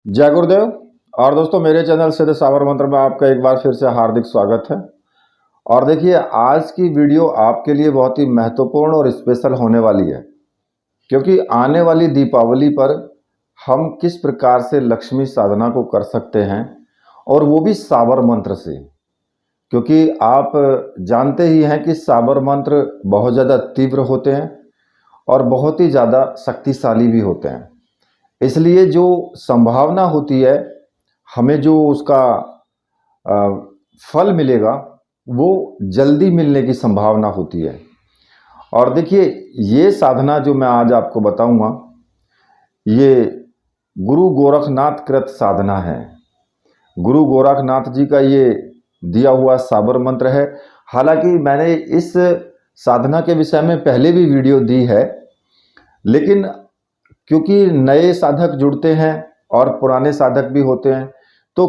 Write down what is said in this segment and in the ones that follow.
जय गुरुदेव। और दोस्तों, मेरे चैनल सिद्ध सावर मंत्र में आपका एक बार फिर से हार्दिक स्वागत है। और देखिए, आज की वीडियो आपके लिए बहुत ही महत्वपूर्ण और स्पेशल होने वाली है, क्योंकि आने वाली दीपावली पर हम किस प्रकार से लक्ष्मी साधना को कर सकते हैं, और वो भी सावर मंत्र से। क्योंकि आप जानते ही हैं कि सावर मंत्र बहुत ज़्यादा तीव्र होते हैं और बहुत ही ज़्यादा शक्तिशाली भी होते हैं। इसलिए जो संभावना होती है, हमें जो उसका अ, फल मिलेगा, वो जल्दी मिलने की संभावना होती है। और देखिए, ये साधना जो मैं आज आपको बताऊंगा, ये गुरु गोरखनाथ कृत साधना है। गुरु गोरखनाथ जी का ये दिया हुआ साबर मंत्र है। हालांकि मैंने इस साधना के विषय में पहले भी वीडियो दी है, लेकिन क्योंकि नए साधक जुड़ते हैं और पुराने साधक भी होते हैं, तो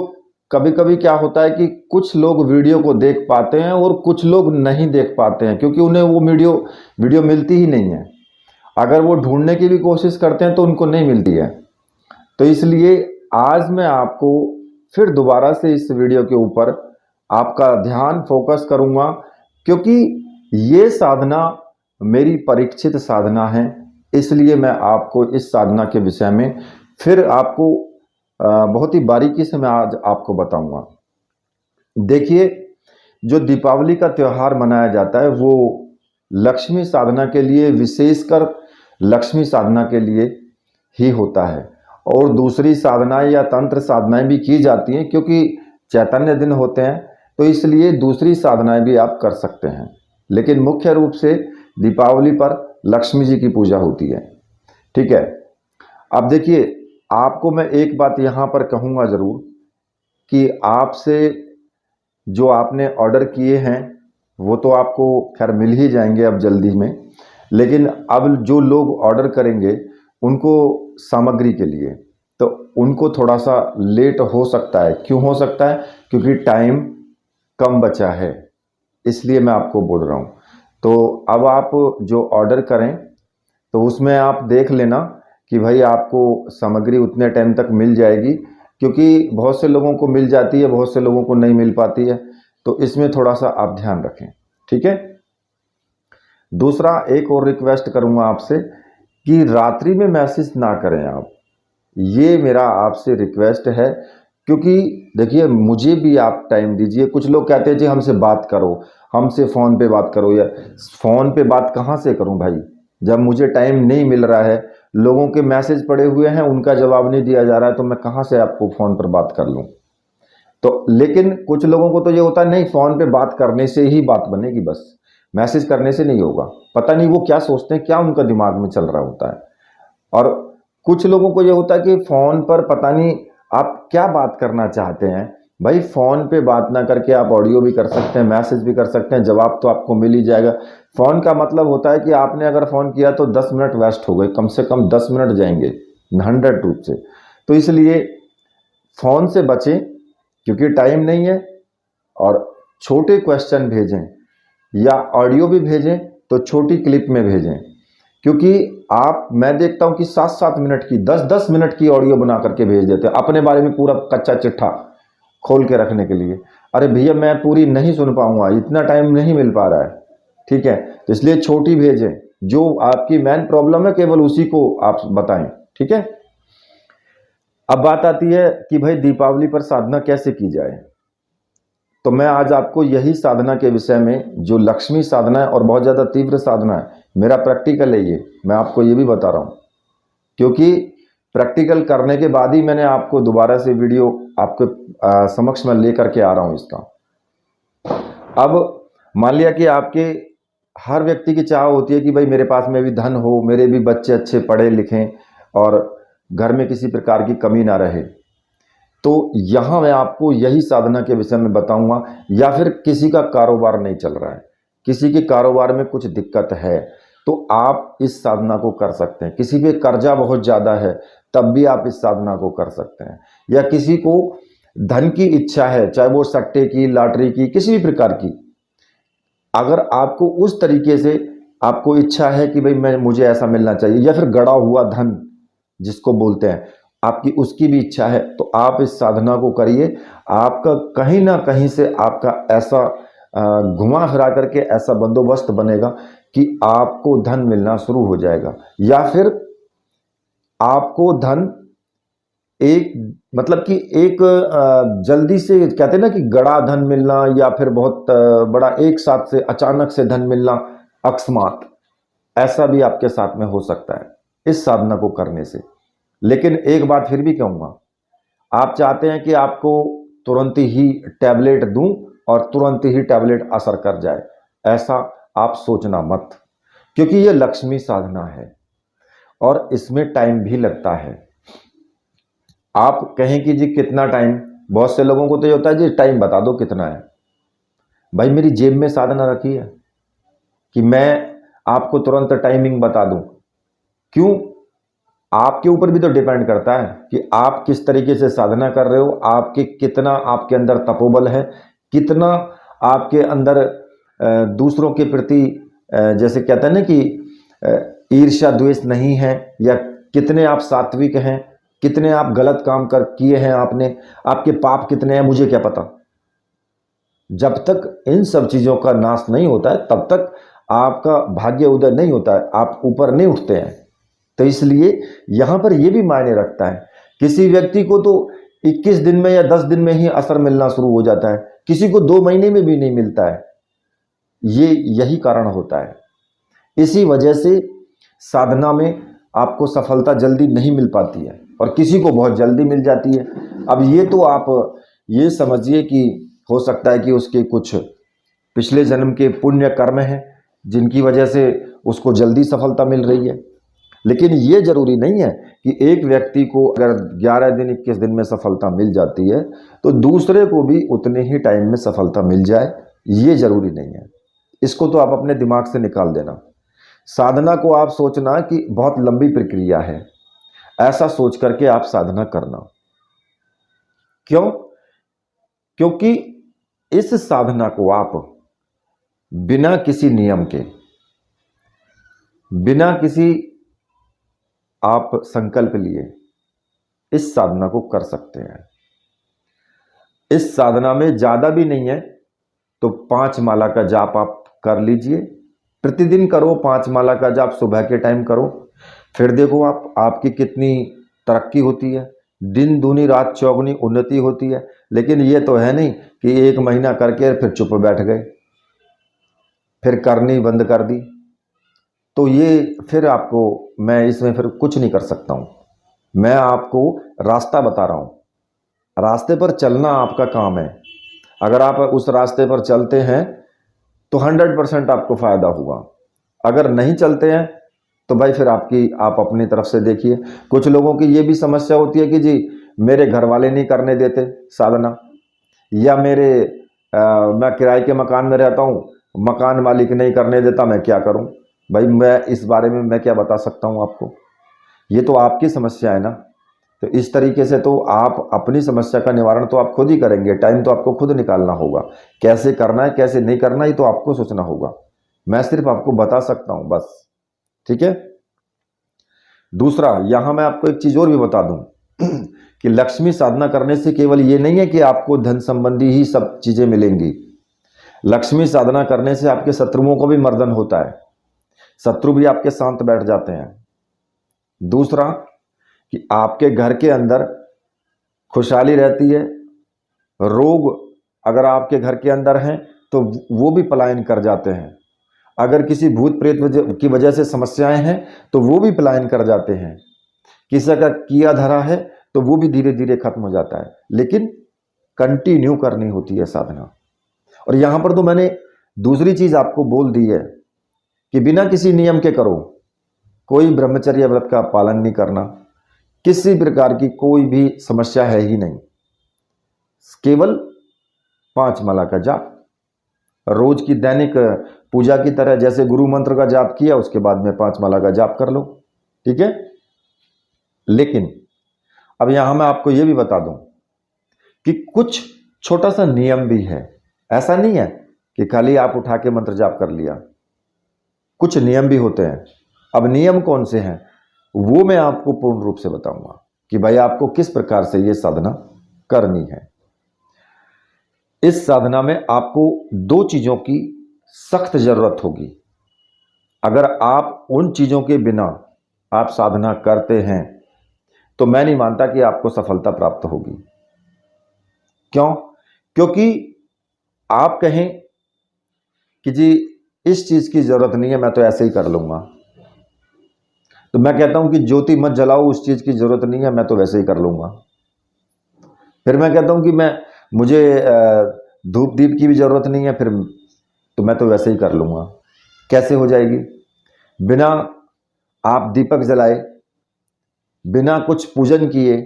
कभी कभी क्या होता है कि कुछ लोग वीडियो को देख पाते हैं और कुछ लोग नहीं देख पाते हैं, क्योंकि उन्हें वो वीडियो मिलती ही नहीं है। अगर वो ढूंढने की भी कोशिश करते हैं तो उनको नहीं मिलती है। तो इसलिए आज मैं आपको फिर दोबारा से इस वीडियो के ऊपर आपका ध्यान फोकस करूंगा, क्योंकि ये साधना मेरी परीक्षित साधना है। इसलिए मैं आपको इस साधना के विषय में फिर आपको बहुत ही बारीकी से मैं आज आपको बताऊंगा। देखिए, जो दीपावली का त्यौहार मनाया जाता है वो लक्ष्मी साधना के लिए, विशेषकर लक्ष्मी साधना के लिए ही होता है। और दूसरी साधनाएं या तंत्र साधनाएं भी की जाती हैं, क्योंकि चैतन्य दिन होते हैं, तो इसलिए दूसरी साधनाएं भी आप कर सकते हैं। लेकिन मुख्य रूप से दीपावली पर लक्ष्मी जी की पूजा होती है। ठीक है। अब देखिए, आपको मैं एक बात यहाँ पर कहूँगा ज़रूर कि आपसे जो आपने ऑर्डर किए हैं वो तो आपको खैर मिल ही जाएंगे अब जल्दी में। लेकिन अब जो लोग ऑर्डर करेंगे उनको सामग्री के लिए, तो उनको थोड़ा सा लेट हो सकता है। क्यों हो सकता है? क्योंकि टाइम कम बचा है, इसलिए मैं आपको बोल रहा हूँ। तो अब आप जो ऑर्डर करें तो उसमें आप देख लेना कि भाई आपको सामग्री उतने टाइम तक मिल जाएगी, क्योंकि बहुत से लोगों को मिल जाती है, बहुत से लोगों को नहीं मिल पाती है। तो इसमें थोड़ा सा आप ध्यान रखें। ठीक है। दूसरा, एक और रिक्वेस्ट करूंगा आपसे कि रात्रि में मैसेज ना करें आप। ये मेरा आपसे रिक्वेस्ट है, क्योंकि देखिए, मुझे भी आप टाइम दीजिए। कुछ लोग कहते हैं जी हमसे बात करो, हमसे फ़ोन पे बात करो। या फ़ोन पे बात कहाँ से करूं भाई, जब मुझे टाइम नहीं मिल रहा है, लोगों के मैसेज पड़े हुए हैं, उनका जवाब नहीं दिया जा रहा है, तो मैं कहाँ से आपको फ़ोन पर बात कर लूँ। तो लेकिन कुछ लोगों को तो ये होता है, नहीं फ़ोन पे बात करने से ही बात बनेगी, बस मैसेज करने से नहीं होगा। पता नहीं वो क्या सोचते हैं, क्या उनका दिमाग में चल रहा होता है। और कुछ लोगों को ये होता है कि फ़ोन पर पता नहीं आप क्या बात करना चाहते हैं। भाई, फ़ोन पे बात ना करके आप ऑडियो भी कर सकते हैं, मैसेज भी कर सकते हैं, जवाब तो आपको मिल ही जाएगा। फ़ोन का मतलब होता है कि आपने अगर फ़ोन किया तो 10 मिनट वेस्ट हो गए, कम से कम 10 मिनट जाएंगे 100 रूप से। तो इसलिए फ़ोन से बचें, क्योंकि टाइम नहीं है। और छोटे क्वेश्चन भेजें या ऑडियो भी भेजें तो छोटी क्लिप में भेजें, क्योंकि मैं देखता हूं कि 7-7 मिनट की, 10-10 मिनट की ऑडियो बना करके भेज देते हैं अपने बारे में, पूरा कच्चा चिट्ठा खोल के रखने के लिए। अरे भैया, मैं पूरी नहीं सुन पाऊंगा, इतना टाइम नहीं मिल पा रहा है। ठीक है, तो इसलिए छोटी भेजें, जो आपकी मेन प्रॉब्लम है केवल उसी को आप बताएं। ठीक है। अब बात आती है कि भाई दीपावली पर साधना कैसे की जाए। तो मैं आज आपको यही साधना के विषय में, जो लक्ष्मी साधना है और बहुत ज़्यादा तीव्र साधना है, मेरा प्रैक्टिकल है ये, मैं आपको ये भी बता रहा हूँ, क्योंकि प्रैक्टिकल करने के बाद ही मैंने आपको दोबारा से वीडियो आपके समक्ष में लेकर के आ रहा हूँ इसका। अब मान लिया कि आपके हर व्यक्ति की चाह होती है कि भाई मेरे पास में भी धन हो, मेरे भी बच्चे अच्छे पढ़े लिखें और घर में किसी प्रकार की कमी ना रहे। तो यहां मैं आपको यही साधना के विषय में बताऊंगा। या फिर किसी का कारोबार नहीं चल रहा है, किसी के कारोबार में कुछ दिक्कत है, तो आप इस साधना को कर सकते हैं। किसी पे कर्जा बहुत ज़्यादा है, तब भी आप इस साधना को कर सकते हैं। या किसी को धन की इच्छा है, चाहे वो सट्टे की, लॉटरी की, किसी भी प्रकार की, अगर आपको उस तरीके से आपको इच्छा है कि भाई मुझे ऐसा मिलना चाहिए, या फिर गड़ा हुआ धन जिसको बोलते हैं, आपकी उसकी भी इच्छा है, तो आप इस साधना को करिए। आपका कहीं ना कहीं से आपका ऐसा घुमा फिरा करके ऐसा बंदोबस्त बनेगा कि आपको धन मिलना शुरू हो जाएगा, या फिर आपको धन एक मतलब कि एक जल्दी से, कहते हैं ना कि गड़ा धन मिलना, या फिर बहुत बड़ा एक साथ से अचानक से धन मिलना अकस्मात, ऐसा भी आपके साथ में हो सकता है इस साधना को करने से। लेकिन एक बात फिर भी कहूंगा, आप चाहते हैं कि आपको तुरंत ही टैबलेट दूं और तुरंत ही टैबलेट असर कर जाए, ऐसा आप सोचना मत, क्योंकि यह लक्ष्मी साधना है और इसमें टाइम भी लगता है। आप कहें कि जी कितना टाइम, बहुत से लोगों को तो ये होता है जी टाइम बता दो कितना है। भाई मेरी जेब में साधना रखी है कि मैं आपको तुरंत टाइमिंग बता दूं? क्यों? आपके ऊपर भी तो डिपेंड करता है कि आप किस तरीके से साधना कर रहे हो, आपके कितना आपके अंदर तपोबल है, कितना आपके अंदर दूसरों के प्रति जैसे कहते हैं ना कि ईर्ष्या द्वेष नहीं है, या कितने आप सात्विक हैं, कितने आप गलत काम कर किए हैं आपने, आपके पाप कितने हैं, मुझे क्या पता। जब तक इन सब चीजों का नाश नहीं होता है तब तक आपका भाग्य उदय नहीं होता है, आप ऊपर नहीं उठते हैं। तो इसलिए यहां पर यह भी मायने रखता है। किसी व्यक्ति को तो 21 दिन में या 10 दिन में ही असर मिलना शुरू हो जाता है, किसी को 2 महीने में भी नहीं मिलता है। यही कारण होता है। इसी वजह से साधना में आपको सफलता जल्दी नहीं मिल पाती है और किसी को बहुत जल्दी मिल जाती है। अब ये तो आप ये समझिए कि हो सकता है कि उसके कुछ पिछले जन्म के पुण्य कर्म हैं जिनकी वजह से उसको जल्दी सफलता मिल रही है। लेकिन ये जरूरी नहीं है कि एक व्यक्ति को अगर 11 दिन 21 दिन में सफलता मिल जाती है तो दूसरे को भी उतने ही टाइम में सफलता मिल जाए, ये जरूरी नहीं है। इसको तो आप अपने दिमाग से निकाल देना। साधना को आप सोचना कि बहुत लंबी प्रक्रिया है, ऐसा सोच करके आप साधना करना। क्यों? क्योंकि इस साधना को आप बिना किसी नियम के, बिना किसी आप संकल्प लिए इस साधना को कर सकते हैं। इस साधना में ज्यादा भी नहीं है तो 5 माला का जाप आप कर लीजिए, प्रतिदिन करो 5 माला का जाप, सुबह के टाइम करो, फिर देखो आपकी कितनी तरक्की होती है, दिन दूनी रात चौगुनी उन्नति होती है। लेकिन ये तो है नहीं कि 1 महीना करके फिर चुप बैठ गए, फिर करनी बंद कर दी, तो ये फिर आपको मैं इसमें फिर कुछ नहीं कर सकता हूं। मैं आपको रास्ता बता रहा हूं, रास्ते पर चलना आपका काम है। अगर आप उस रास्ते पर चलते हैं तो 100% आपको फायदा होगा। अगर नहीं चलते हैं तो भाई फिर आप अपनी तरफ से देखिए। कुछ लोगों की ये भी समस्या होती है कि जी मेरे घर वाले नहीं करने देते साधना, या मैं किराए के मकान में रहता हूँ, मकान मालिक नहीं करने देता, मैं क्या करूँ। भाई मैं इस बारे में मैं क्या बता सकता हूँ आपको, ये तो आपकी समस्या है ना। तो इस तरीके से तो आप अपनी समस्या का निवारण तो आप खुद ही करेंगे, टाइम तो आपको खुद निकालना होगा। कैसे करना है कैसे नहीं करना ये तो आपको सोचना होगा, मैं सिर्फ आपको बता सकता हूं बस। ठीक है। दूसरा, यहां मैं आपको एक चीज और भी बता दूं कि लक्ष्मी साधना करने से केवल ये नहीं है कि आपको धन संबंधी ही सब चीजें मिलेंगी। लक्ष्मी साधना करने से आपके शत्रुओं को भी मर्दन होता है, शत्रु भी आपके शांत बैठ जाते हैं। दूसरा कि आपके घर के अंदर खुशहाली रहती है, रोग अगर आपके घर के अंदर हैं तो वो भी पलायन कर जाते हैं। अगर किसी भूत प्रेत की वजह से समस्याएं हैं तो वो भी पलायन कर जाते हैं। किसी का किया धरा है तो वो भी धीरे धीरे खत्म हो जाता है, लेकिन कंटिन्यू करनी होती है साधना। और यहां पर तो मैंने दूसरी चीज आपको बोल दी है कि बिना किसी नियम के करो, कोई ब्रह्मचर्य व्रत का पालन नहीं करना, किसी प्रकार की कोई भी समस्या है ही नहीं, केवल 5 माला का जाप, रोज की दैनिक पूजा की तरह जैसे गुरु मंत्र का जाप किया उसके बाद में 5 माला का जाप कर लो। ठीक है। लेकिन अब यहां मैं आपको यह भी बता दूं कि कुछ छोटा सा नियम भी है। ऐसा नहीं है कि खाली आप उठा के मंत्र जाप कर लिया, कुछ नियम भी होते हैं। अब नियम कौन से हैं वो मैं आपको पूर्ण रूप से बताऊंगा। कि भाई आपको किस प्रकार से ये साधना करनी है। इस साधना में आपको दो चीजों की सख्त जरूरत होगी। अगर आप उन चीजों के बिना आप साधना करते हैं तो मैं नहीं मानता कि आपको सफलता प्राप्त होगी। क्यों? क्योंकि आप कहें कि जी इस चीज की जरूरत नहीं है, मैं तो ऐसे ही कर लूंगा, तो मैं कहता हूं कि ज्योति मत जलाओ, उस चीज की जरूरत नहीं है, मैं तो वैसे ही कर लूंगा। फिर मैं कहता हूं कि मुझे धूप दीप की भी जरूरत नहीं है, फिर तो मैं तो वैसे ही कर लूंगा। कैसे हो जाएगी? बिना आप दीपक जलाए, बिना कुछ पूजन किए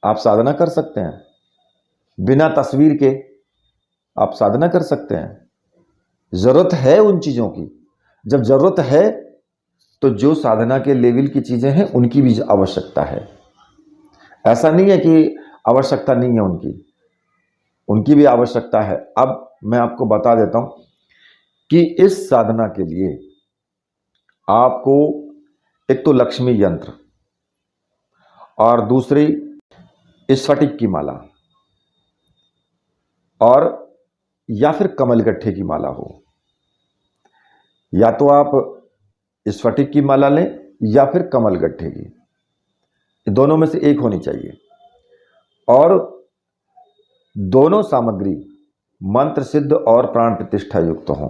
आप साधना कर सकते हैं। बिना तस्वीर के आप साधना कर सकते हैं। जरूरत है उन चीजों की। जब जरूरत है तो जो साधना के लेवल की चीजें हैं उनकी भी आवश्यकता है। ऐसा नहीं है कि आवश्यकता नहीं है, उनकी भी आवश्यकता है। अब मैं आपको बता देता हूं कि इस साधना के लिए आपको एक तो लक्ष्मी यंत्र और दूसरी स्फटिक की माला और या फिर कमलगट्ठे की माला हो। या तो आप स्फटिक की माला लें या फिर कमलगट्ठे की, दोनों में से एक होनी चाहिए। और दोनों सामग्री मंत्र सिद्ध और प्राण प्रतिष्ठा युक्त हों,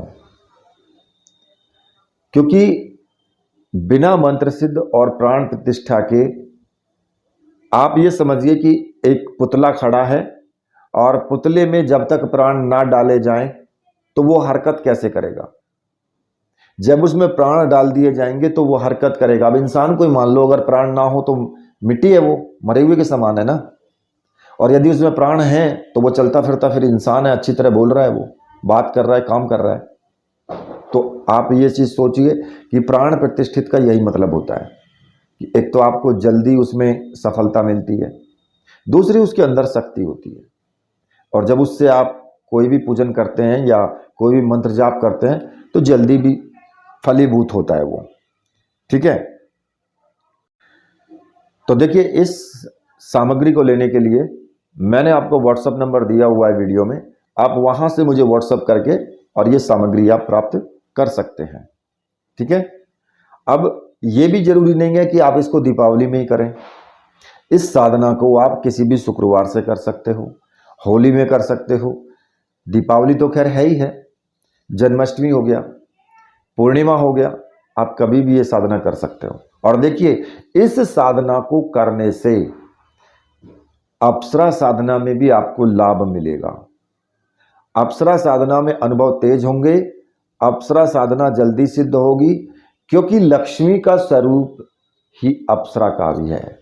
क्योंकि बिना मंत्र सिद्ध और प्राण प्रतिष्ठा के आप ये समझिए कि एक पुतला खड़ा है और पुतले में जब तक प्राण ना डाले जाएं तो वो हरकत कैसे करेगा। जब उसमें प्राण डाल दिए जाएंगे तो वो हरकत करेगा। अब इंसान को ही मान लो, अगर प्राण ना हो तो मिट्टी है, वो मरे हुए के समान है ना। और यदि उसमें प्राण है तो वो चलता फिरता फिर इंसान है, अच्छी तरह बोल रहा है, वो बात कर रहा है, काम कर रहा है। तो आप ये चीज सोचिए कि प्राण प्रतिष्ठित का यही मतलब होता है कि एक तो आपको जल्दी उसमें सफलता मिलती है, दूसरी उसके अंदर शक्ति होती है। और जब उससे आप कोई भी पूजन करते हैं या कोई भी मंत्र जाप करते हैं तो जल्दी भी फलीभूत होता है वो। ठीक है, तो देखिए इस सामग्री को लेने के लिए मैंने आपको व्हाट्सएप नंबर दिया हुआ है वीडियो में। आप वहां से मुझे व्हाट्सएप करके और ये सामग्री आप प्राप्त कर सकते हैं। ठीक है, अब ये भी जरूरी नहीं है कि आप इसको दीपावली में ही करें। इस साधना को आप किसी भी शुक्रवार से कर सकते हो, होली में कर सकते हो, दीपावली तो खैर है ही है, जन्माष्टमी हो गया, पूर्णिमा हो गया, आप कभी भी ये साधना कर सकते हो। और देखिए इस साधना को करने से अप्सरा साधना में भी आपको लाभ मिलेगा। अप्सरा साधना में अनुभव तेज होंगे, अप्सरा साधना जल्दी सिद्ध होगी, क्योंकि लक्ष्मी का स्वरूप ही अप्सरा का भी है।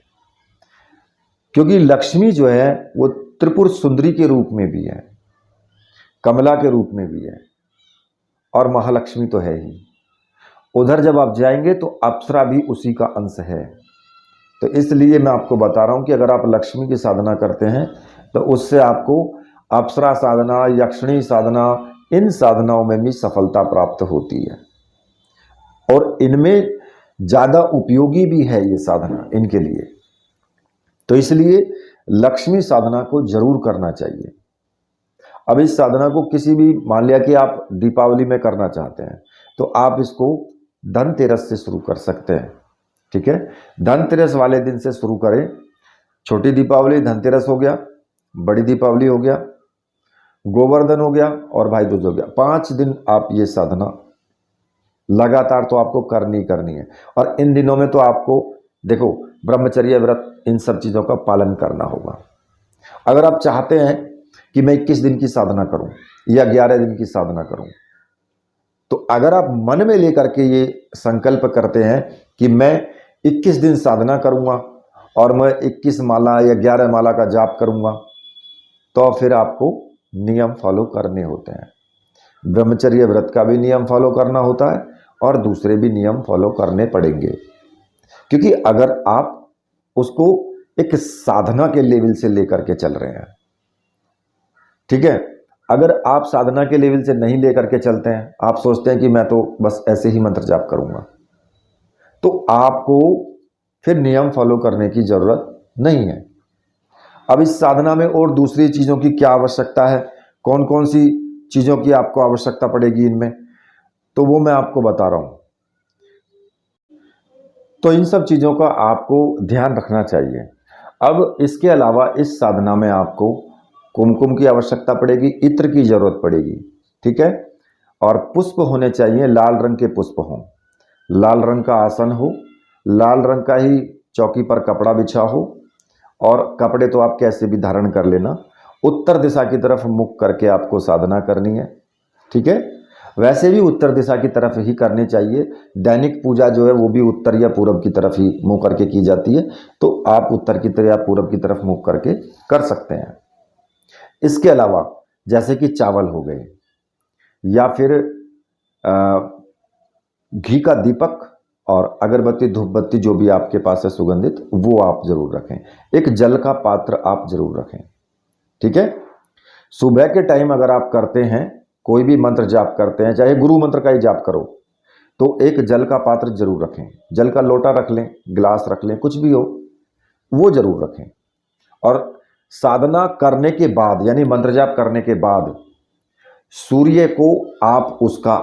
क्योंकि लक्ष्मी जो है वो त्रिपुर सुंदरी के रूप में भी है, कमला के रूप में भी है, और महालक्ष्मी तो है ही। उधर जब आप जाएंगे तो अप्सरा भी उसी का अंश है। तो इसलिए मैं आपको बता रहा हूं कि अगर आप लक्ष्मी की साधना करते हैं तो उससे आपको अप्सरा साधना, यक्षिणी साधना, इन साधनाओं में भी सफलता प्राप्त होती है। और इनमें ज्यादा उपयोगी भी है ये साधना इनके लिए। तो इसलिए लक्ष्मी साधना को जरूर करना चाहिए। अब इस साधना को किसी भी, मान लिया कि आप दीपावली में करना चाहते हैं तो आप इसको धनतेरस से शुरू कर सकते हैं। ठीक है, धनतेरस वाले दिन से शुरू करें। छोटी दीपावली धनतेरस हो गया, बड़ी दीपावली हो गया, गोवर्धन हो गया और भाई दूज हो गया। 5 दिन आप ये साधना लगातार तो आपको करनी है। और इन दिनों में तो आपको देखो ब्रह्मचर्य व्रत इन सब चीजों का पालन करना होगा। अगर आप चाहते हैं कि मैं 21 दिन की साधना करूं या 11 दिन की साधना करूं, तो अगर आप मन में लेकर के ये संकल्प करते हैं कि मैं 21 दिन साधना करूंगा और मैं 21 माला या 11 माला का जाप करूंगा, तो फिर आपको नियम फॉलो करने होते हैं। ब्रह्मचर्य व्रत का भी नियम फॉलो करना होता है और दूसरे भी नियम फॉलो करने पड़ेंगे। क्योंकि अगर आप उसको एक साधना के लेवल से लेकर के चल रहे हैं, ठीक है, अगर आप साधना के लेवल से नहीं लेकर के चलते हैं, आप सोचते हैं कि मैं तो बस ऐसे ही मंत्र जाप करूंगा, तो आपको फिर नियम फॉलो करने की ज़रूरत नहीं है। अब इस साधना में और दूसरी चीज़ों की क्या आवश्यकता है, कौन कौन सी चीज़ों की आपको आवश्यकता पड़ेगी इनमें, तो वो मैं आपको बता रहा हूँ। तो इन सब चीज़ों का आपको ध्यान रखना चाहिए। अब इसके अलावा इस साधना में आपको कुमकुम की आवश्यकता पड़ेगी, इत्र की जरूरत पड़ेगी, ठीक है। और पुष्प होने चाहिए, लाल रंग के पुष्प हों, लाल रंग का आसन हो, लाल रंग का ही चौकी पर कपड़ा बिछा हो, और कपड़े तो आप कैसे भी धारण कर लेना। उत्तर दिशा की तरफ मुख करके आपको साधना करनी है, ठीक है। वैसे भी उत्तर दिशा की तरफ ही करनी चाहिए। दैनिक पूजा जो है वो भी उत्तर या पूरब की तरफ ही मुंह करके की जाती है, तो आप उत्तर की तरफ या पूरब की तरफ मुंह करके कर सकते हैं। इसके अलावा जैसे कि चावल हो गए, या फिर घी का दीपक और अगरबत्ती धूपबत्ती जो भी आपके पास है सुगंधित, वो आप जरूर रखें। एक जल का पात्र आप जरूर रखें, ठीक है। सुबह के टाइम अगर आप करते हैं, कोई भी मंत्र जाप करते हैं, चाहे गुरु मंत्र का ही जाप करो, तो एक जल का पात्र जरूर रखें। जल का लोटा रख लें, गिलास रख लें, कुछ भी हो वो जरूर रखें। और साधना करने के बाद, यानी मंत्र जाप करने के बाद, सूर्य को आप उसका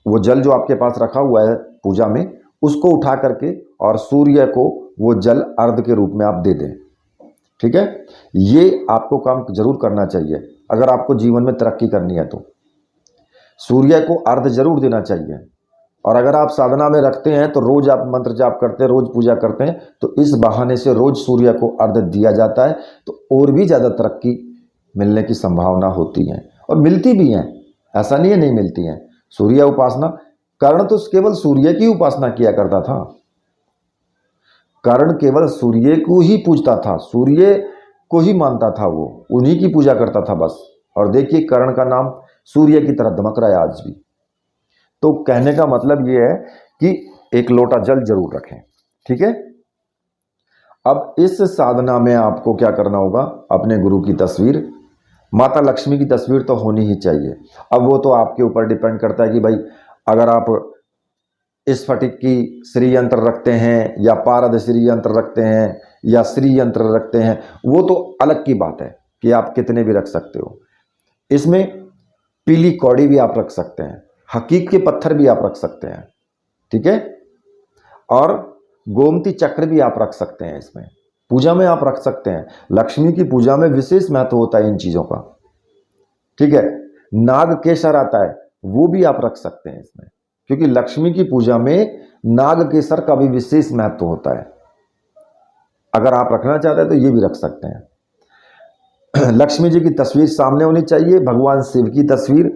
वो जल जो आपके पास रखा हुआ है पूजा में, उसको उठा करके और सूर्य को वो जल अर्घ के रूप में आप दे दें, ठीक है। ये आपको काम जरूर करना चाहिए अगर आपको जीवन में तरक्की करनी है तो। सूर्य को अर्घ जरूर देना चाहिए। और अगर आप साधना में रखते हैं तो रोज आप मंत्र जाप करते हैं, रोज पूजा करते हैं, तो इस बहाने से रोज सूर्य को अर्घ दिया जाता है, तो और भी ज़्यादा तरक्की मिलने की संभावना होती है, और मिलती भी है, ऐसा नहीं है नहीं मिलती है। सूर्य उपासना, कर्ण तो केवल सूर्य की उपासना किया करता था, कर्ण केवल सूर्य को ही पूजता था, सूर्य को ही मानता था, वो उन्हीं की पूजा करता था बस। और देखिए कर्ण का नाम सूर्य की तरह दमक रहा है आज भी। तो कहने का मतलब ये है कि एक लोटा जल जरूर रखें, ठीक है। अब इस साधना में आपको क्या करना होगा, अपने गुरु की तस्वीर, माता लक्ष्मी की तस्वीर तो होनी ही चाहिए। अब वो तो आपके ऊपर डिपेंड करता है कि भाई अगर आप इस फटिक की श्री यंत्र रखते हैं, या पारद श्री यंत्र रखते हैं, या श्री यंत्र रखते हैं, वो तो अलग की बात है कि आप कितने भी रख सकते हो। इसमें पीली कौड़ी भी आप रख सकते हैं, हकीक के पत्थर भी आप रख सकते हैं, ठीक है। और गोमती चक्र भी आप रख सकते हैं, इसमें पूजा में आप रख सकते हैं। लक्ष्मी की पूजा में विशेष महत्व होता है इन चीजों का, ठीक है। नाग केसर आता है, वो भी आप रख सकते हैं इसमें, क्योंकि लक्ष्मी की पूजा में नाग केसर का भी विशेष महत्व होता है। अगर आप रखना चाहते हैं तो ये भी रख सकते हैं। लक्ष्मी जी की तस्वीर सामने होनी चाहिए, भगवान शिव की तस्वीर,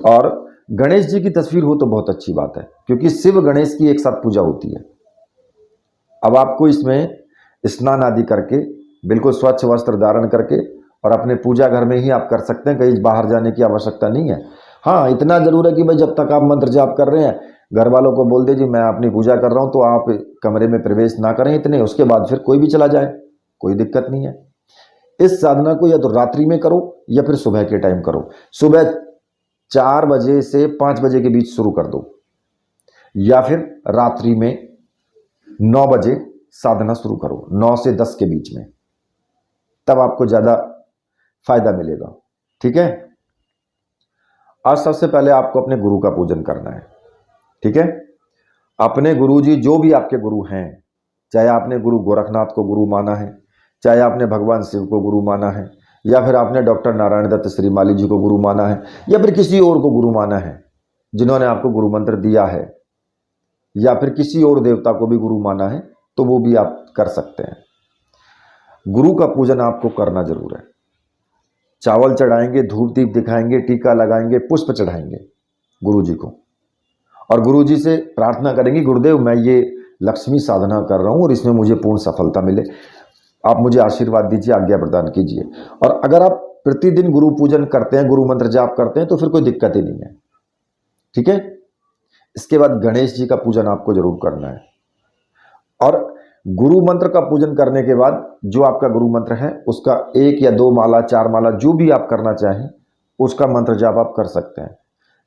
और गणेश जी की तस्वीर हो तो बहुत अच्छी बात है, क्योंकि शिव गणेश की एक साथ पूजा होती है। अब आपको इसमें स्नान आदि करके, बिल्कुल स्वच्छ वस्त्र धारण करके, और अपने पूजा घर में ही आप कर सकते हैं, कहीं बाहर जाने की आवश्यकता नहीं है। हाँ, इतना जरूर है कि भाई जब तक आप मंत्र जाप कर रहे हैं, घर वालों को बोल दीजिए मैं अपनी पूजा कर रहा हूँ, तो आप कमरे में प्रवेश ना करें इतने, उसके बाद फिर कोई भी चला जाए, कोई दिक्कत नहीं है। इस साधना को या तो रात्रि में करो या फिर सुबह के टाइम करो। सुबह 4 बजे से 5 बजे के बीच शुरू कर दो, या फिर रात्रि में 9 बजे साधना शुरू करो, 9 से 10 के बीच में, तब आपको ज़्यादा फायदा मिलेगा, ठीक है। आज सबसे पहले आपको अपने गुरु का पूजन करना है, ठीक है। अपने गुरु जी जो भी आपके गुरु हैं, चाहे आपने गुरु गोरखनाथ को गुरु माना है, चाहे आपने भगवान शिव को गुरु माना है, या फिर आपने डॉक्टर नारायण दत्त श्रीमाली जी को गुरु माना है, या फिर किसी और को गुरु माना है जिन्होंने आपको गुरु मंत्र दिया है, या फिर किसी और देवता को भी गुरु माना है, तो वो भी आप कर सकते हैं। गुरु का पूजन आपको करना जरूर है। चावल चढ़ाएंगे, धूप दीप दिखाएंगे, टीका लगाएंगे, पुष्प चढ़ाएंगे गुरु जी को, और गुरु जी से प्रार्थना करेंगे, गुरुदेव मैं ये लक्ष्मी साधना कर रहा हूँ और इसमें मुझे पूर्ण सफलता मिले, आप मुझे आशीर्वाद दीजिए, आज्ञा प्रदान कीजिए। और अगर आप प्रतिदिन गुरु पूजन करते हैं, गुरु मंत्र जाप करते हैं, तो फिर कोई दिक्कत ही नहीं है, ठीक है। इसके बाद गणेश जी का पूजन आपको जरूर करना है, और गुरु मंत्र का पूजन करने के बाद जो आपका गुरु मंत्र है उसका 1 या 2 माला, 4 माला, जो भी आप करना चाहें उसका मंत्र जाप आप कर सकते हैं।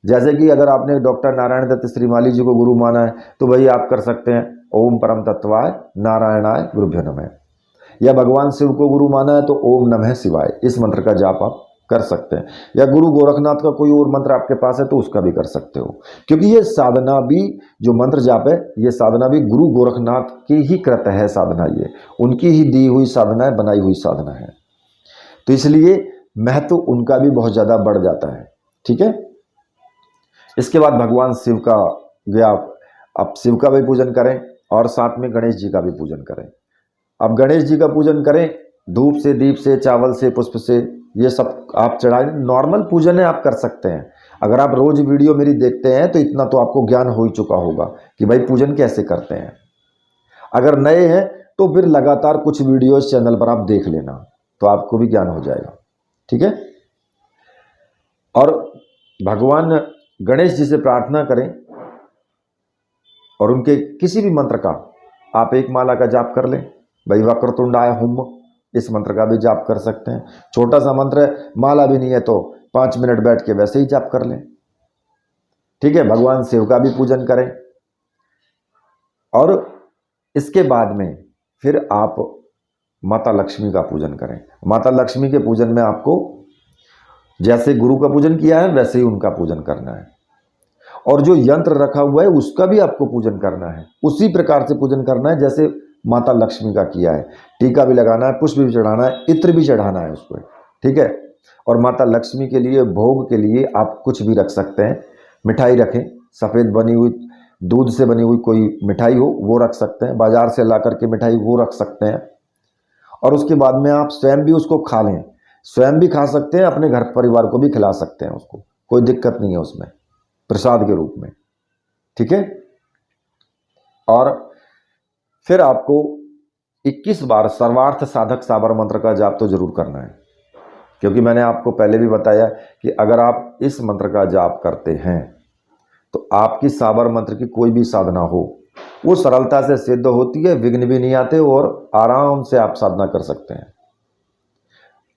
जैसे कि अगर आपने डॉक्टर नारायण दत्त श्रीमाली जी को गुरु माना है तो भाई आप कर सकते हैं ओम परम तत्वाय नारायणाय गुरुभ्यो नमः। या भगवान शिव को गुरु माना है तो ओम नमः शिवाय, इस मंत्र का जाप आप कर सकते हैं। या गुरु गोरखनाथ का कोई और मंत्र आपके पास है तो उसका भी कर सकते हो, क्योंकि ये साधना भी, जो मंत्र जाप है, ये साधना भी गुरु गोरखनाथ की ही कृत है साधना, ये उनकी ही दी हुई साधना है, बनाई हुई साधना है, तो इसलिए महत्व उनका भी बहुत ज़्यादा बढ़ जाता है। ठीक है। इसके बाद भगवान शिव का गया, आप शिव का भी पूजन करें और साथ में गणेश जी का भी पूजन करें। अब गणेश जी का पूजन करें धूप से, दीप से, चावल से, पुष्प से, ये सब आप चढ़ाएं। नॉर्मल पूजन है, आप कर सकते हैं। अगर आप रोज वीडियो मेरी देखते हैं तो इतना तो आपको ज्ञान हो ही चुका होगा कि भाई पूजन कैसे करते हैं। अगर नए हैं तो फिर लगातार कुछ वीडियो इस चैनल पर आप देख लेना, तो आपको भी ज्ञान हो जाएगा। ठीक है। और भगवान गणेश जी से प्रार्थना करें और उनके किसी भी मंत्र का आप एक माला का जाप कर लें। भाई वक्रतुंडाय हुम, इस मंत्र का भी जाप कर सकते हैं। छोटा सा मंत्र है, माला भी नहीं है तो 5 मिनट बैठ के वैसे ही जाप कर लें। ठीक है। भगवान शिव का भी पूजन करें और इसके बाद में फिर आप माता लक्ष्मी का पूजन करें। माता लक्ष्मी के पूजन में आपको जैसे गुरु का पूजन किया है वैसे ही उनका पूजन करना है, और जो यंत्र रखा हुआ है उसका भी आपको पूजन करना है, उसी प्रकार से पूजन करना है जैसे माता लक्ष्मी का किया है। टीका भी लगाना है, पुष्प भी चढ़ाना है, इत्र भी चढ़ाना है उसको। ठीक है। और माता लक्ष्मी के लिए भोग के लिए आप कुछ भी रख सकते हैं। मिठाई रखें, सफ़ेद बनी हुई, दूध से बनी हुई कोई मिठाई हो वो रख सकते हैं, बाजार से ला करके मिठाई वो रख सकते हैं। और उसके बाद में आप स्वयं भी उसको खा लें, स्वयं भी खा सकते हैं, अपने घर परिवार को भी खिला सकते हैं उसको, कोई दिक्कत नहीं है उसमें, प्रसाद के रूप में। ठीक है। और फिर आपको 21 बार सर्वार्थ साधक साबर मंत्र का जाप तो जरूर करना है, क्योंकि मैंने आपको पहले भी बताया कि अगर आप इस मंत्र का जाप करते हैं तो आपकी साबर मंत्र की कोई भी साधना हो वो सरलता से सिद्ध होती है, विघ्न भी नहीं आते और आराम से आप साधना कर सकते हैं।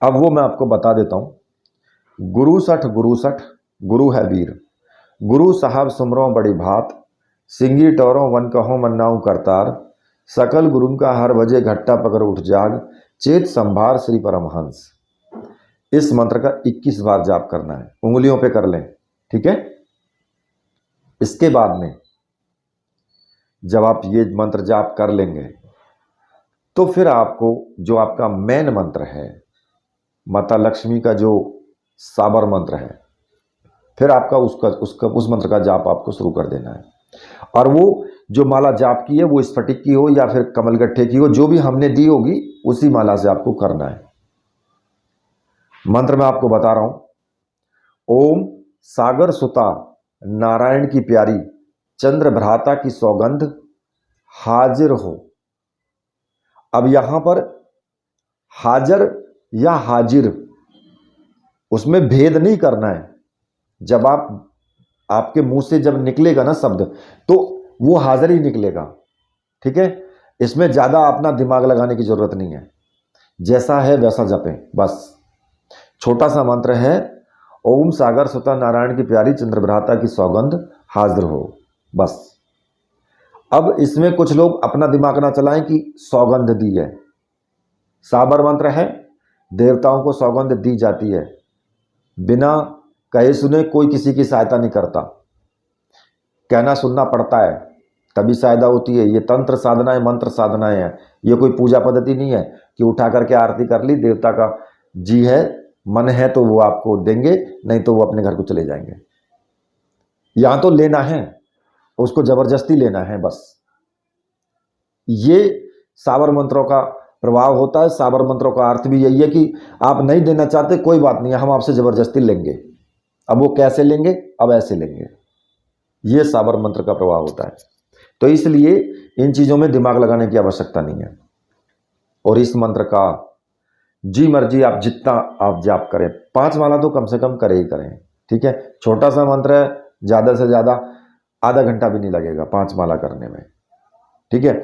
अब वो मैं आपको बता देता हूं। गुरु सठ गुरु है वीर, गुरु साहब सुमरो बड़ी भात, सिंगी टोरों वन कहो मन्नाऊ करतार, सकल गुरुन का हर बजे घट्टा पकड़ उठ जाग, चेत संभार श्री परमहंस। इस मंत्र का 21 बार जाप करना है, उंगलियों पे कर लें। ठीक है। इसके बाद में जब आप ये मंत्र जाप कर लेंगे तो फिर आपको जो आपका मेन मंत्र है, माता लक्ष्मी का जो साबर मंत्र है, फिर आपका उस मंत्र का जाप आपको शुरू कर देना है। और वो जो माला जाप की है वो स्फटिक की हो या फिर कमलगट्ठे की हो, जो भी हमने दी होगी उसी माला से आपको करना है। मंत्र मैं आपको बता रहा हूं। ओम सागर सुता नारायण की प्यारी चंद्र भ्राता की सौगंध हाजिर हो। अब यहां पर हाजर या हाजिर, उसमें भेद नहीं करना है। जब आपके मुंह से जब निकलेगा ना शब्द तो वो हाजिर ही निकलेगा। ठीक है। इसमें ज्यादा अपना दिमाग लगाने की जरूरत नहीं है, जैसा है वैसा जपें बस। छोटा सा मंत्र है, ओम सागर सुता नारायण की प्यारी चंद्रभ्राता की सौगंध हाजिर हो, बस। अब इसमें कुछ लोग अपना दिमाग ना चलाएं कि सौगंध दी है। साबर मंत्र है, देवताओं को सौगंध दी जाती है, बिना कहे सुने कोई किसी की सहायता नहीं करता, कहना सुनना पड़ता है तभी सहायता होती है। ये तंत्र साधनाएं, मंत्र साधनाएं हैं, ये कोई पूजा पद्धति नहीं है कि उठा करके आरती कर ली, देवता का जी है, मन है तो वो आपको देंगे, नहीं तो वो अपने घर को चले जाएंगे। यहां तो लेना है, उसको जबरदस्ती लेना है बस। ये साबर मंत्रों का प्रभाव होता है। साबर मंत्रों का अर्थ भी यही है कि आप नहीं देना चाहते कोई बात नहीं, हम आपसे जबरदस्ती लेंगे। अब वो कैसे लेंगे? अब ऐसे लेंगे। ये साबर मंत्र का प्रभाव होता है। तो इसलिए इन चीजों में दिमाग लगाने की आवश्यकता नहीं है। और इस मंत्र का जी मर्जी आप जितना आप जाप करें, 5 माला तो कम से कम करें ही करें। ठीक है। छोटा सा मंत्र है, ज्यादा से ज्यादा आधा घंटा भी नहीं लगेगा 5 माला करने में। ठीक है।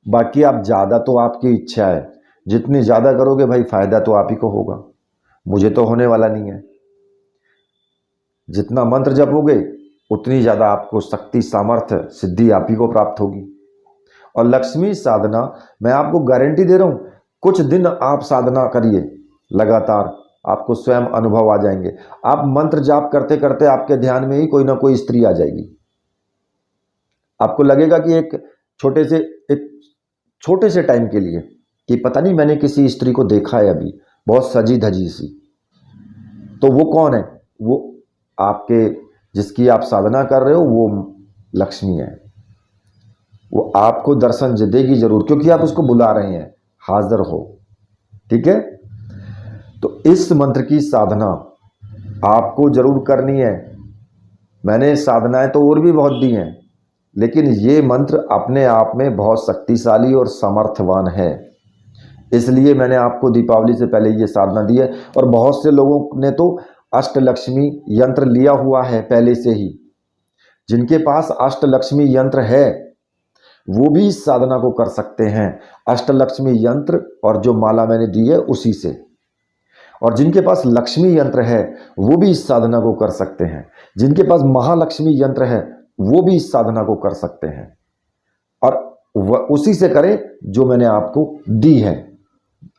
बाकी आप ज्यादा तो आपकी इच्छा है, जितनी ज्यादा करोगे भाई फायदा तो आप ही को होगा, मुझे तो होने वाला नहीं है। जितना मंत्र जपोगे उतनी ज्यादा आपको शक्ति, सामर्थ्य, सिद्धि आप ही को प्राप्त होगी। और लक्ष्मी साधना मैं आपको गारंटी दे रहा हूं, कुछ दिन आप साधना करिए लगातार, आपको स्वयं अनुभव आ जाएंगे। आप मंत्र जाप करते करते आपके ध्यान में ही कोई ना कोई स्त्री आ जाएगी। आपको लगेगा कि एक छोटे से टाइम के लिए कि पता नहीं मैंने किसी स्त्री को देखा है अभी, बहुत सजी धजी सी। तो वो कौन है? वो आपके जिसकी आप साधना कर रहे हो वो लक्ष्मी है। वो आपको दर्शन देगी जरूर, क्योंकि आप उसको बुला रहे हैं, हाजिर हो। ठीक है, तो इस मंत्र की साधना आपको जरूर करनी है। मैंने साधनाएं तो और भी बहुत दी हैं, लेकिन ये मंत्र अपने आप में बहुत शक्तिशाली और सामर्थ्यवान है। इसलिए मैंने आपको दीपावली से पहले ये साधना दी है। और बहुत से लोगों ने तो अष्टलक्ष्मी यंत्र लिया हुआ है पहले से ही। जिनके पास अष्टलक्ष्मी यंत्र है वो भी इस साधना को कर सकते हैं। अष्टलक्ष्मी यंत्र और जो माला मैंने दी है उसी से। और जिनके पास लक्ष्मी यंत्र है वो भी इस साधना को कर सकते हैं। जिनके पास महालक्ष्मी यंत्र है वो भी इस साधना को कर सकते हैं। और उसी से करें जो मैंने आपको दी है।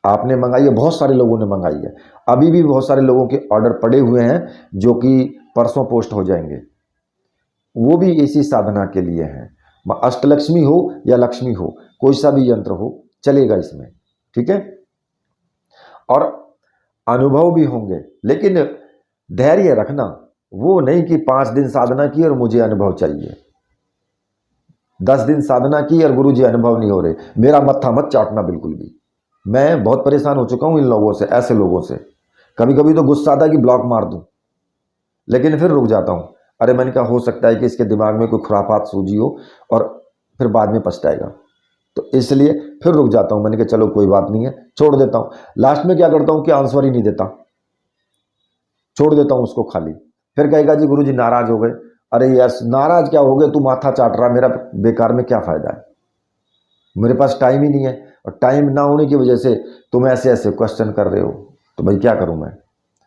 आपने मंगाई है, बहुत सारे लोगों ने मंगाई है, अभी भी बहुत सारे लोगों के ऑर्डर पड़े हुए हैं जो कि परसों पोस्ट हो जाएंगे। वो भी इसी साधना के लिए हैं। अष्टलक्ष्मी हो या लक्ष्मी हो, कोई सा भी यंत्र हो चलेगा इसमें। ठीक है, और अनुभव भी होंगे, लेकिन धैर्य रखना। वो नहीं कि 5 दिन साधना की और मुझे अनुभव चाहिए, 10 दिन साधना की और गुरुजी अनुभव नहीं हो रहे। मेरा मत्था मत चाटना बिल्कुल भी। मैं बहुत परेशान हो चुका हूं इन लोगों से, ऐसे लोगों से। कभी कभी तो गुस्सा आता है कि ब्लॉक मार दूं, लेकिन फिर रुक जाता हूं। अरे मैंने कहा हो सकता है कि इसके दिमाग में कोई खुरापात सूझी हो और फिर बाद में पछताएगा, तो इसलिए फिर रुक जाता हूं। मैंने कहा चलो कोई बात नहीं है, छोड़ देता हूं। लास्ट में क्या करता हूं कि आंसर ही नहीं देता, छोड़ देता हूं उसको खाली। फिर कहेगा जी गुरुजी नाराज हो गए। अरे यार नाराज क्या हो गए, तू माथा चाट रहा, मेरा बेकार में क्या फायदा है? मेरे पास टाइम ही नहीं है, और टाइम ना होने की वजह से तुम ऐसे ऐसे क्वेश्चन कर रहे हो, तो भाई क्या करूं मैं?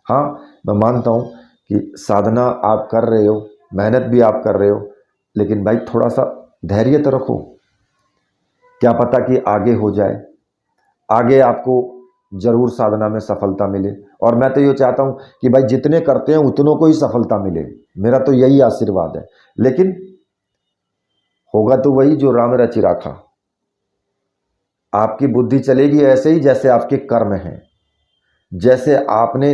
हाँ, मैं मानता हूं कि साधना आप कर रहे हो, मेहनत भी आप कर रहे हो, लेकिन भाई थोड़ा सा धैर्य तो रखो। क्या पता कि आगे हो जाए, आगे आपको जरूर साधना में सफलता मिले। और मैं तो ये चाहता हूं कि भाई जितने करते हैं उतनों को ही सफलता मिले, मेरा तो यही आशीर्वाद है। लेकिन होगा तो वही जो राम रचि राखा। आपकी बुद्धि चलेगी ऐसे ही जैसे आपके कर्म हैं, जैसे आपने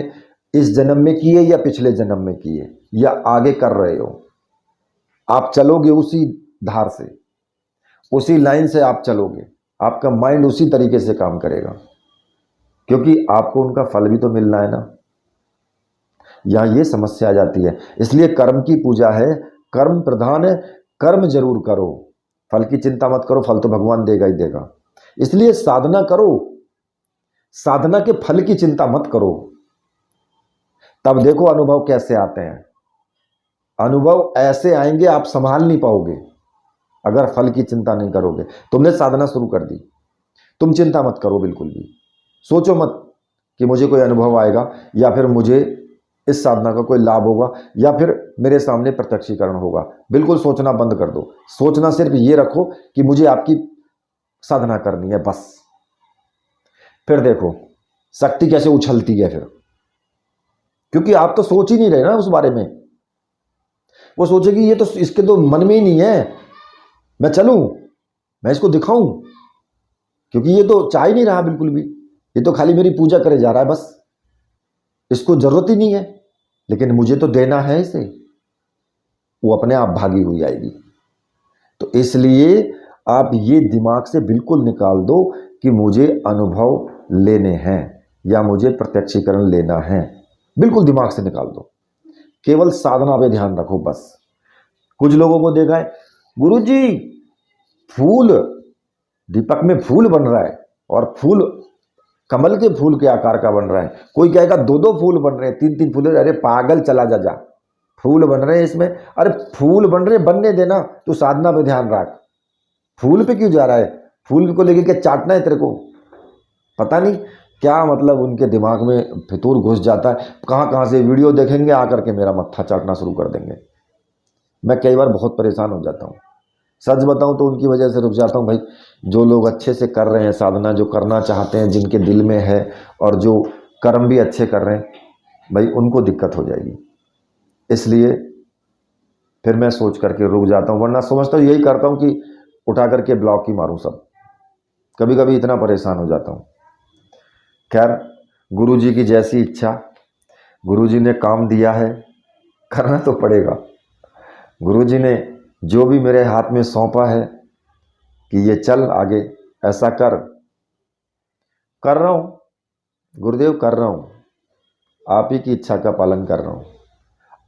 इस जन्म में किए या पिछले जन्म में किए या आगे कर रहे हो, आप चलोगे उसी धार से, उसी लाइन से आप चलोगे। आपका माइंड उसी तरीके से काम करेगा, क्योंकि आपको उनका फल भी तो मिलना है ना। यहां ये समस्या आ जाती है। इसलिए कर्म की पूजा है, कर्म प्रधान है। कर्म जरूर करो, फल की चिंता मत करो, फल तो भगवान देगा ही देगा। इसलिए साधना करो, साधना के फल की चिंता मत करो। तब देखो अनुभव कैसे आते हैं। अनुभव ऐसे आएंगे आप संभाल नहीं पाओगे अगर फल की चिंता नहीं करोगे। तुमने साधना शुरू कर दी, तुम चिंता मत करो बिल्कुल भी। सोचो मत कि मुझे कोई अनुभव आएगा या फिर मुझे इस साधना का कोई लाभ होगा या फिर मेरे सामने प्रत्यक्षीकरण होगा। बिल्कुल सोचना बंद कर दो। सोचना सिर्फ ये रखो कि मुझे आपकी साधना करनी है, बस। फिर देखो शक्ति कैसे उछलती है फिर, क्योंकि आप तो सोच ही नहीं रहे ना उस बारे में। वो सोचेगी ये तो इसके तो मन में ही नहीं है, मैं चलूं, मैं इसको दिखाऊं, क्योंकि ये तो चाह ही नहीं रहा बिल्कुल भी। ये तो खाली मेरी पूजा करे जा रहा है, बस इसको जरूरत ही नहीं है, लेकिन मुझे तो देना है इसे। वो अपने आप भागी हुई आएगी। तो इसलिए आप ये दिमाग से बिल्कुल निकाल दो कि मुझे अनुभव लेने हैं या मुझे प्रत्यक्षीकरण लेना है। बिल्कुल दिमाग से निकाल दो, केवल साधना पे ध्यान रखो बस। कुछ लोगों को देखा है, गुरुजी फूल, दीपक में फूल बन रहा है और फूल कमल के फूल के आकार का बन रहा है। कोई कहेगा 2-2 फूल बन रहे हैं, 3-3 फूल। अरे पागल, चला जा, फूल बन रहे हैं इसमें। अरे फूल बन रहे, बनने देना, तू साधना पे ध्यान रख। फूल पे क्यों जा रहा है? फूल को लेके क्या चाटना है तेरे को? पता नहीं क्या मतलब उनके दिमाग में फितूर घुस जाता है। कहाँ कहाँ से वीडियो देखेंगे, आकर के मेरा मत्था चाटना शुरू कर देंगे। मैं कई बार बहुत परेशान हो जाता हूँ, सच बताऊं तो उनकी वजह से रुक जाता हूँ। भाई जो लोग अच्छे से कर रहे हैं साधना, जो करना चाहते हैं, जिनके दिल में है और जो कर्म भी अच्छे कर रहे हैं, भाई उनको दिक्कत हो जाएगी। इसलिए फिर मैं सोच करके रुक जाता हूँ, वरना समझता हूँ यही करता हूँ कि उठा करके ब्लॉक ही मारूँ सब। कभी कभी इतना परेशान हो जाता हूँ। खैर, गुरुजी की जैसी इच्छा, गुरुजी ने काम दिया है, करना तो पड़ेगा। गुरुजी ने जो भी मेरे हाथ में सौंपा है कि ये चल आगे, ऐसा कर रहा हूँ गुरुदेव, कर रहा हूँ, आप ही की इच्छा का पालन कर रहा हूँ।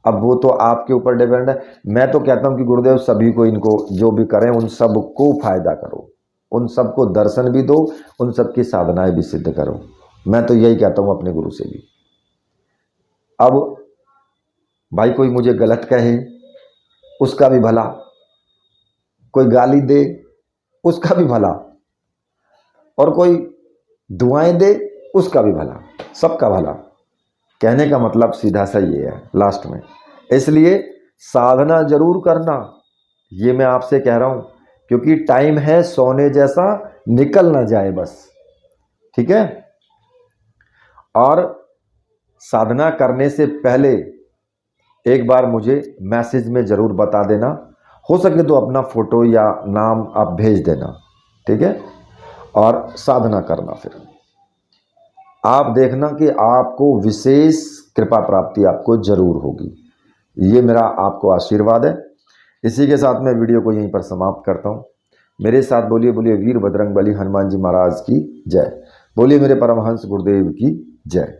अब वो तो आपके ऊपर डिपेंड है। मैं तो कहता हूँ कि गुरुदेव सभी को, इनको जो भी करें उन सबको फायदा करो, उन सबको दर्शन भी दो, उन सबकी साधनाएं भी सिद्ध करो। मैं तो यही कहता हूँ अपने गुरु से भी। अब भाई कोई मुझे गलत कहे उसका भी भला, कोई गाली दे उसका भी भला, और कोई दुआएं दे उसका भी भला, सबका भला। कहने का मतलब सीधा सा ये है लास्ट में। इसलिए साधना जरूर करना, ये मैं आपसे कह रहा हूं, क्योंकि टाइम है सोने जैसा, निकल ना जाए बस, ठीक है। और साधना करने से पहले एक बार मुझे मैसेज में जरूर बता देना, हो सके तो अपना फोटो या नाम आप भेज देना, ठीक है। और साधना करना, फिर आप देखना कि आपको विशेष कृपा प्राप्ति आपको जरूर होगी। ये मेरा आपको आशीर्वाद है। इसी के साथ मैं वीडियो को यहीं पर समाप्त करता हूँ। मेरे साथ बोलिए बोलिए वीर बजरंग बली हनुमान जी महाराज की जय। बोलिए मेरे परमहंस गुरुदेव की जय।